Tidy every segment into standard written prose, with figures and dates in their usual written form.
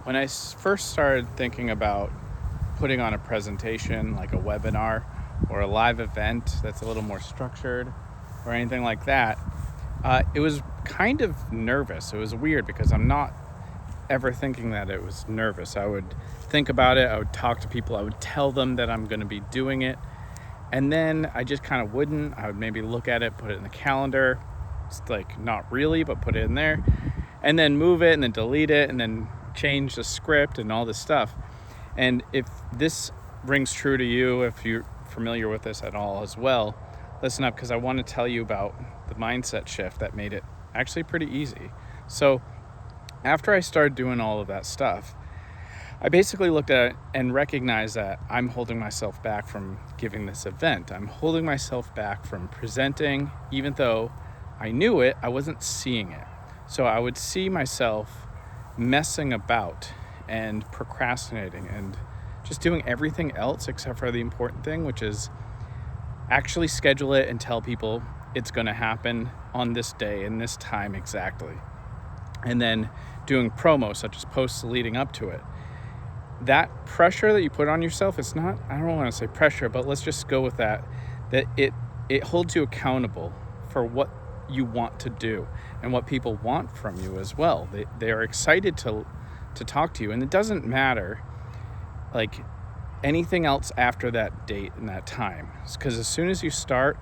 When I first started thinking about putting on a presentation, like a webinar or a live event that's a little more structured or anything like that, it was kind of nervous. It was weird because I'm not ever thinking that it was nervous. I would think about it, I would talk to people, I would tell them that I'm going to be doing it, and then I just kind of wouldn't. I would maybe look at it, put it in the calendar. It's like not really, but put it in there, and then move it and then delete it and then change the script and all this stuff. And if this rings true to you, if you're familiar with this at all as well, listen up, because I want to tell you about the mindset shift that made it actually pretty easy. So after I started doing all of that stuff, I basically looked at it and recognized that I'm holding myself back from giving this event. I'm holding myself back from presenting, even though I knew it, I wasn't seeing it. So I would see myself messing about and procrastinating and just doing everything else except for the important thing, which is actually schedule it and tell people it's going to happen on this day and this time exactly. And then doing promos, such as posts leading up to it. That pressure that you put on yourself, it's not, I don't want to say pressure, but let's just go with that it holds you accountable for what you want to do and what people want from you as well. They are excited to talk to you, and it doesn't matter like anything else after that date and that time, because as soon as you start,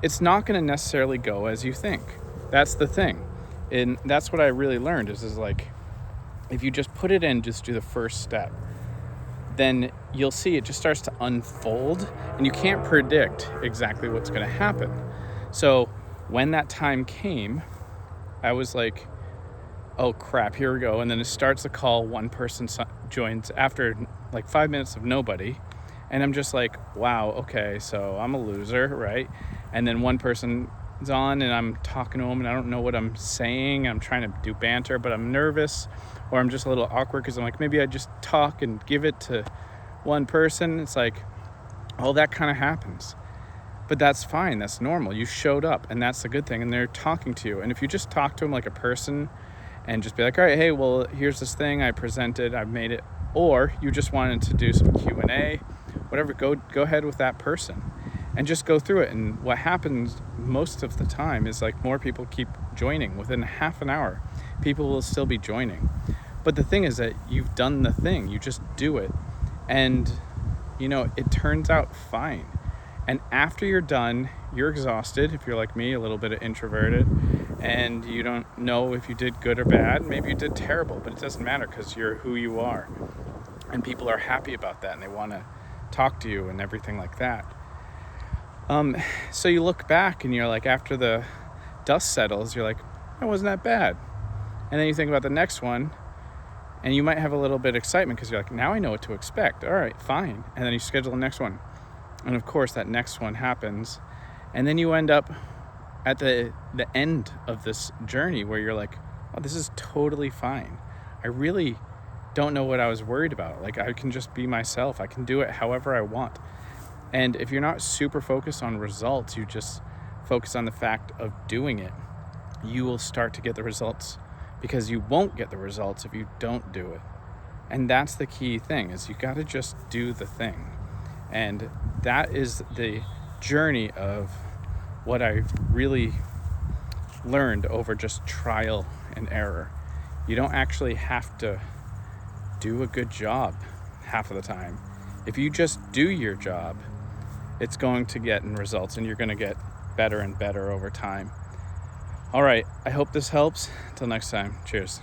it's not going to necessarily go as you think. That's the thing. And that's what I really learned is like, if you just put it in, just do the first step, then you'll see it just starts to unfold, and you can't predict exactly what's going to happen. So when that time came, I was like, oh crap, here we go. And then it starts the call, one person joins after like 5 minutes of nobody. And I'm just like, wow, okay, so I'm a loser, right? And then one person is on and I'm talking to them and I don't know what I'm saying. I'm trying to do banter, but I'm nervous, or I'm just a little awkward because I'm like, maybe I just talk and give it to one person. It's like, oh, that kind of happens. But that's fine. That's normal. You showed up, and that's the good thing. And they're talking to you. And if you just talk to them like a person and just be like, all right, hey, well, here's this thing I presented, I've made it. Or you just wanted to do some Q&A, whatever, go ahead with that person and just go through it. And what happens most of the time is like more people keep joining. Within half an hour, people will still be joining. But the thing is that you've done the thing. You just do it. And, it turns out fine. And after you're done, you're exhausted. If you're like me, a little bit introverted, and you don't know if you did good or bad, maybe you did terrible, but it doesn't matter because you're who you are. And people are happy about that, and they want to talk to you and everything like that. So you look back and you're like, after the dust settles, you're like, that wasn't that bad. And then you think about the next one, and you might have a little bit of excitement because you're like, now I know what to expect. All right, fine. And then you schedule the next one. And of course, that next one happens. And then you end up at the end of this journey where you're like, oh, this is totally fine. I really don't know what I was worried about. Like, I can just be myself. I can do it however I want. And if you're not super focused on results, you just focus on the fact of doing it, you will start to get the results, because you won't get the results if you don't do it. And that's the key thing, is you got to just do the thing. And that is the journey of what I've really learned over just trial and error. You don't actually have to do a good job half of the time. If you just do your job, it's going to get in results, and you're going to get better and better over time. All right, I hope this helps. Until next time, cheers.